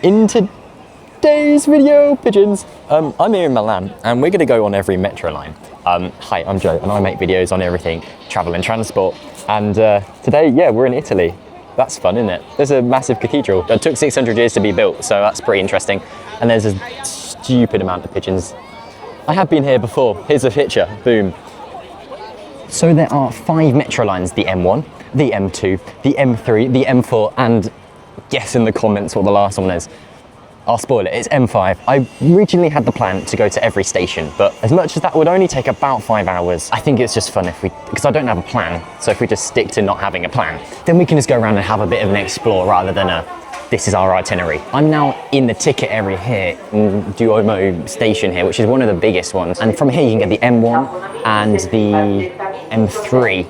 In today's video, pigeons, I'm here in Milan and we're going to go on every metro line. Hi, I'm Joe and I make videos on everything travel and transport, and today, yeah, we're in Italy. That's fun, isn't it? There's a massive cathedral. It took 600 years to be built, so that's pretty interesting. And there's a stupid amount of pigeons. I have been here before. Here's a picture, boom. So there are 5 metro lines: the M1, the M2, the M3, the M4, and guess in the comments what the last one is. I'll spoil it, it's M5. I originally had the plan to go to every station, but as much as that would only take about 5 hours, I think it's just fun because I don't have a plan, so if we just stick to not having a plan, then we can just go around and have a bit of an explore rather than this is our itinerary. I'm now in the ticket area here, in Duomo station here, which is one of the biggest ones. And from here you can get the M1 and the M3.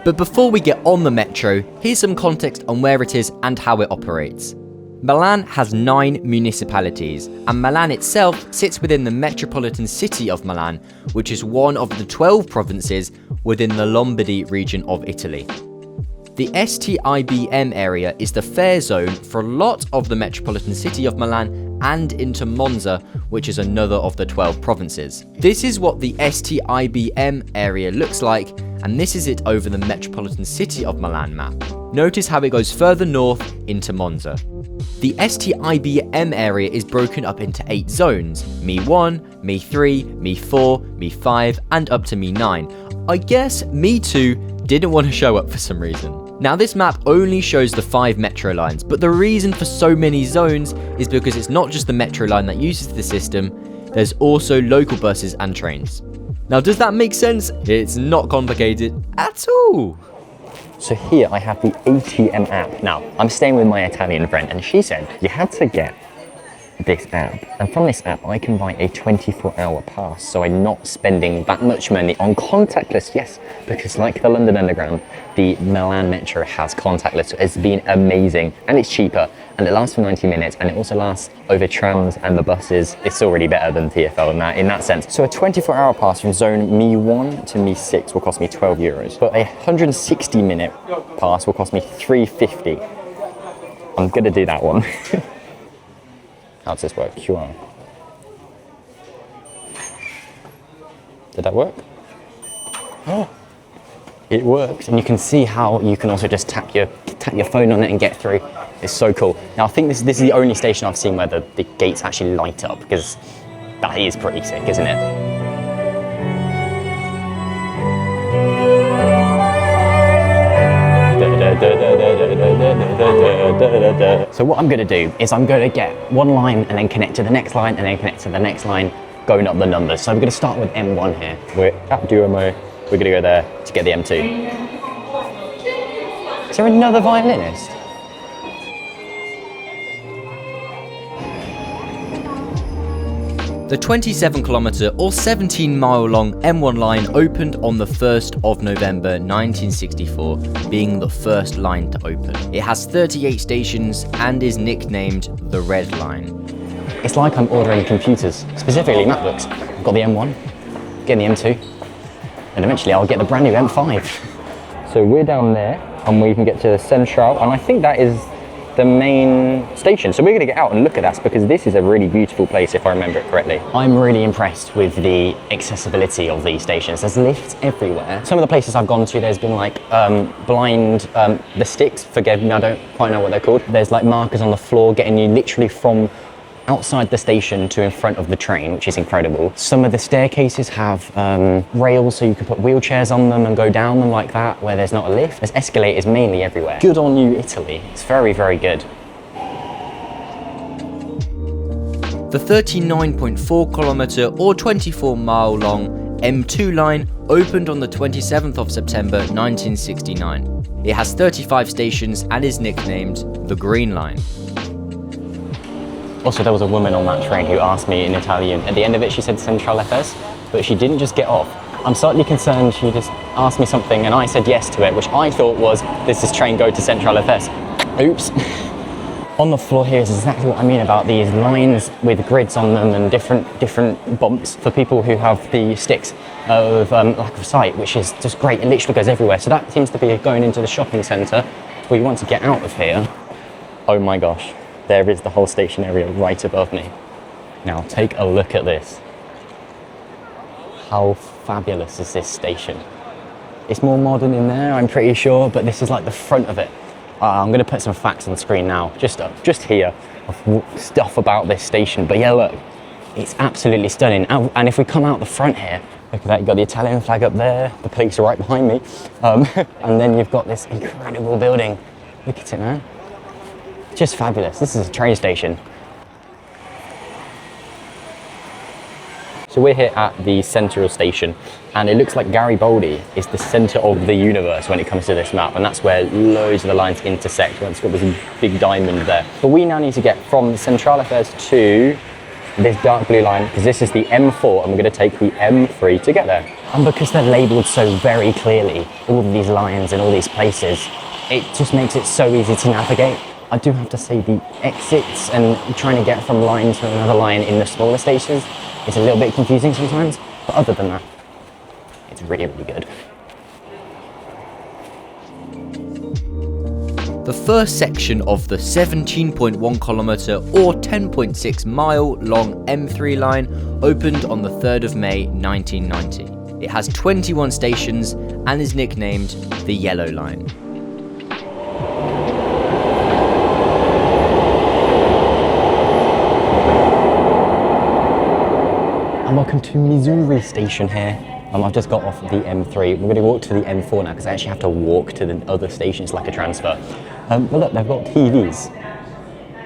But before we get on the metro, here's some context on where it is and how it operates. Milan has 9 municipalities, and Milan itself sits within the metropolitan city of Milan, which is one of the 12 provinces within the Lombardy region of Italy. The STIBM area is the fare zone for a lot of the metropolitan city of Milan and into Monza, which is another of the 12 provinces. This is what the STIBM area looks like, and this is it over the metropolitan city of Milan map. Notice how it goes further north into Monza. The STIBM area is broken up into 8 zones: Me1, Me3, Me4, Me5, and up to Me9. I guess Me2 didn't want to show up for some reason. Now this map only shows the 5 metro lines, but the reason for so many zones is because it's not just the metro line that uses the system, there's also local buses and trains. Now does that make sense? It's not complicated at all. So here I have the ATM app. Now, I'm staying with my Italian friend and she said you had to get this app. And from this app, I can buy a 24-hour pass. So I'm not spending that much money on contactless, yes, because like the London Underground, the Milan Metro has contactless. It's been amazing and it's cheaper and it lasts for 90 minutes and it also lasts over trams and the buses. It's already better than TfL in that sense. So a 24-hour pass from zone Me1 to Me6 will cost me 12 euros, but a 160-minute pass will cost me 350. I'm gonna do that one. How does this work? QR. Did that work? Oh, it works. And you can see how you can also just tap your phone on it and get through. It's so cool. Now I think this is the only station I've seen where the gates actually light up, because that is pretty sick, isn't it? So what I'm going to do is I'm going to get one line and then connect to the next line and then connect to the next line, going up the numbers. So I'm going to start with M1 here. We're at Duomo. We're going to go there to get the M2. Is there another violinist? The 27-kilometre or 17-mile long M1 line opened on the 1st of November 1964, being the first line to open. It has 38 stations and is nicknamed the Red Line. It's like I'm ordering computers, specifically MacBooks. I've got the M1, getting the M2, and eventually I'll get the brand new M5. So we're down there and we can get to Central, and I think that is the main station. So we're going to get out and look at that because this is a really beautiful place if I remember it correctly. I'm really impressed with the accessibility of these stations. There's lifts everywhere. Some of the places I've gone to, there's been like the sticks, forgive me, I don't quite know what they're called. There's like markers on the floor getting you literally from outside the station to in front of the train, which is incredible. Some of the staircases have rails so you can put wheelchairs on them and go down them like that, where there's not a lift. There's escalators mainly everywhere. Good on you, Italy. It's very, very good. The 39.4 kilometre or 24-mile long M2 line opened on the 27th of September 1969. It has 35 stations and is nicknamed the Green Line. Also, there was a woman on that train who asked me in Italian. At the end of it, she said Central FS, but she didn't just get off. I'm slightly concerned she just asked me something and I said yes to it, which I thought was, does this train go to Central FS? Oops. On the floor here is exactly what I mean about these lines with grids on them and different bumps for people who have the sticks of lack of sight, which is just great. It literally goes everywhere. So that seems to be going into the shopping centre where you want to get out of here. Oh my gosh. there is the whole station area right above me. Now take a look at this. How fabulous is this station? It's more modern in there, I'm pretty sure, but this is like the front of it. I'm gonna put some facts on the screen now, just here, of stuff about this station. But yeah, look, it's absolutely stunning. And if we come out the front here, look at that, you've got the Italian flag up there, the police are right behind me. And then you've got this incredible building. Look at it, man. Just fabulous. This is a train station. So we're here at the central station, and it looks like Garibaldi is the center of the universe when it comes to this map, and that's where loads of the lines intersect. It's got this big diamond there. But we now need to get from the Central Affairs to this dark blue line, because this is the M4, and we're going to take the M3 to get there. And because they're labelled so very clearly, all of these lines and all these places, it just makes it so easy to navigate. I do have to say the exits and trying to get from line to another line in the smaller stations, it's a little bit confusing sometimes, but other than that, it's really, really good. The first section of the 17.1 kilometre or 10.6 mile long M3 line opened on the 3rd of May 1990. It has 21 stations and is nicknamed the Yellow Line. And welcome to Missouri Station here. I've just got off the M3. We're going to walk to the M4 now because I actually have to walk to the other stations like a transfer. But look, they've got TVs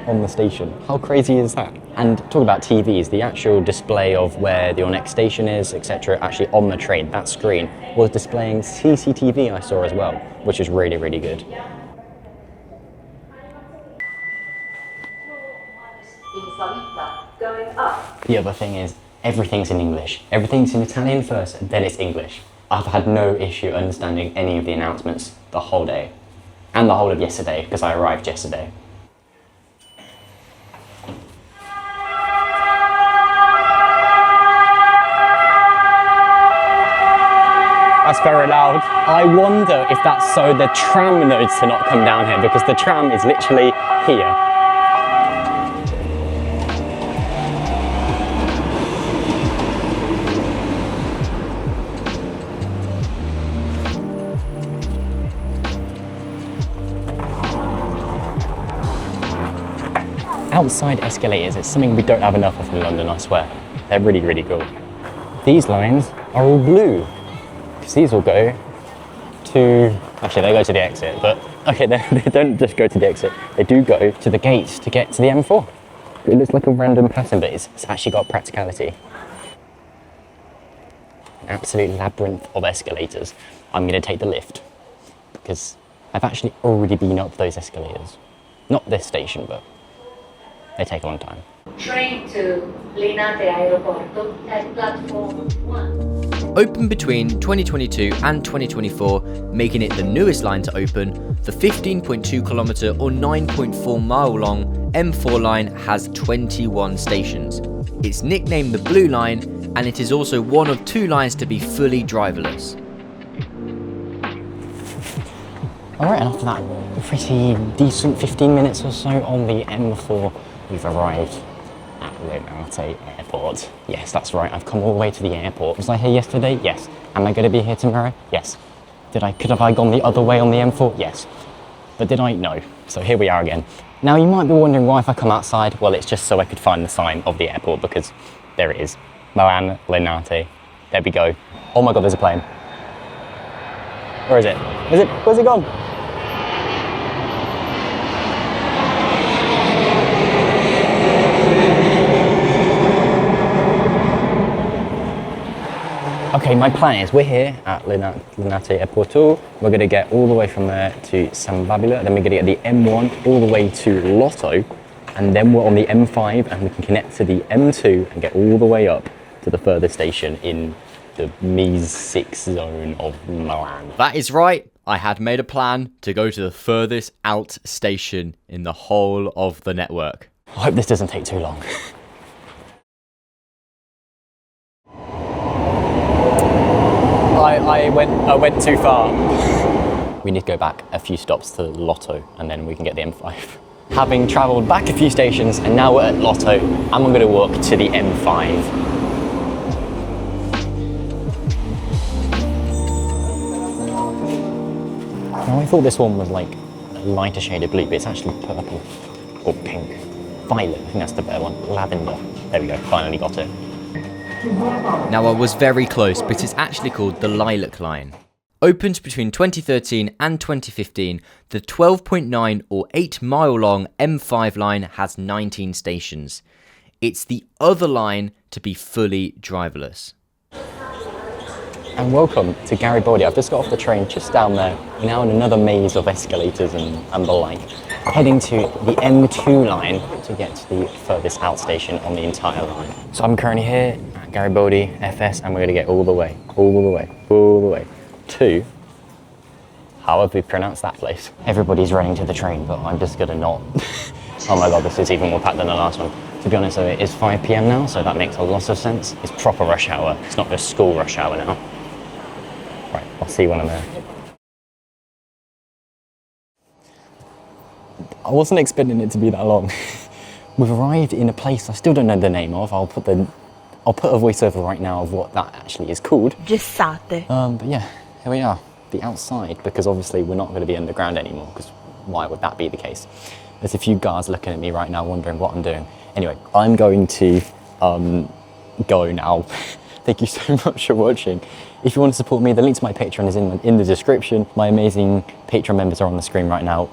on the station. How crazy is that? And talk about TVs, the actual display of where your next station is, etc., actually on the train, that screen was displaying CCTV I saw as well, which is really, really good. Going up. The other thing is, everything's in English. Everything's in Italian first, then it's English. I've had no issue understanding any of the announcements the whole day. And the whole of yesterday, because I arrived yesterday. That's very loud. I wonder if that's so the tram knows to not come down here, because the tram is literally here. Outside escalators, it's something we don't have enough of in London, I swear. They're really, really cool. These lines are all blue, because these will go to, actually they go to the exit, but okay, they don't just go to the exit, they do go to the gates to get to the M4. It looks like a random pattern, but it's actually got practicality. An absolute labyrinth of escalators. I'm going to take the lift, because I've actually already been up those escalators. Not this station, but they take a long time. Train to Linate Aeroporto at platform 1. Open between 2022 and 2024, making it the newest line to open, the 15.2 kilometre or 9.4 mile long M4 line has 21 stations. It's nicknamed the Blue Line, and it is also one of 2 lines to be fully driverless. Alright, and after that pretty decent 15 minutes or so on the M4, we've arrived at Linate Airport. Yes, that's right, I've come all the way to the airport. Was I here yesterday? Yes. Am I going to be here tomorrow? Yes. Could have I gone the other way on the M4? Yes. But did I? No. So here we are again. Now you might be wondering why if I come outside, well it's just so I could find the sign of the airport, because there it is. Milan Linate. There we go. Oh my god, there's a plane. Where is it? Where's it gone? Okay, my plan is we're here at Linate Airporto. We're going to get all the way from there to San Babila, then we're going to get the M1 all the way to Lotto, and then we're on the M5 and we can connect to the M2 and get all the way up to the furthest station in the Mise 6 zone of Milan. That is right, I had made a plan to go to the furthest out station in the whole of the network. I hope this doesn't take too long. I went too far. We need to go back a few stops to Lotto and then we can get the M5. having travelled back a few stations, and now we're at Lotto, and we're going to walk to the M5. Now I thought this one was like a lighter shade of blue, but it's actually purple or pink. Violet, I think that's the better one. Lavender. There we go, finally got it. Now I was very close, but it's actually called the Lilac Line. Opened between 2013 and 2015, the 12.9 or 8 mile long M5 line has 19 stations. It's the other line to be fully driverless. And welcome to Garibaldi. I've just got off the train just down there. We're now in another maze of escalators and the like. Heading to the M2 line to get to the furthest out station on the entire line. So I'm currently here at Garibaldi FS, and we're going to get all the way to, however we pronounce that place. Everybody's running to the train, but I'm just going to not. Oh my god, this is even more packed than the last one. To be honest though, it is 5 PM now, so that makes a lot of sense. It's proper rush hour. It's not just school rush hour now. Right, I'll see you when I'm there. I wasn't expecting it to be that long. We've arrived in a place I still don't know the name of. I'll put a voiceover right now of what that actually is called. Gessate. But yeah, here we are, the outside, because obviously we're not going to be underground anymore, because why would that be the case? There's a few guards looking at me right now wondering what I'm doing. Anyway, I'm going to go now. Thank you so much for watching. If you want to support me, the link to my Patreon is in the description. My amazing Patreon members are on the screen right now.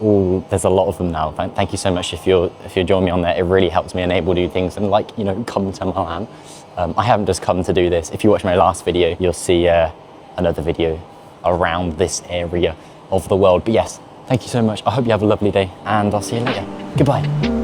There's a lot of them now. Thank you so much if you're joining me on there. It really helps me enable to do things and come to Milan. I haven't just come to do this. If you watch my last video, you'll see another video around this area of the world. But yes, thank you so much. I hope you have a lovely day, and I'll see you later. Goodbye.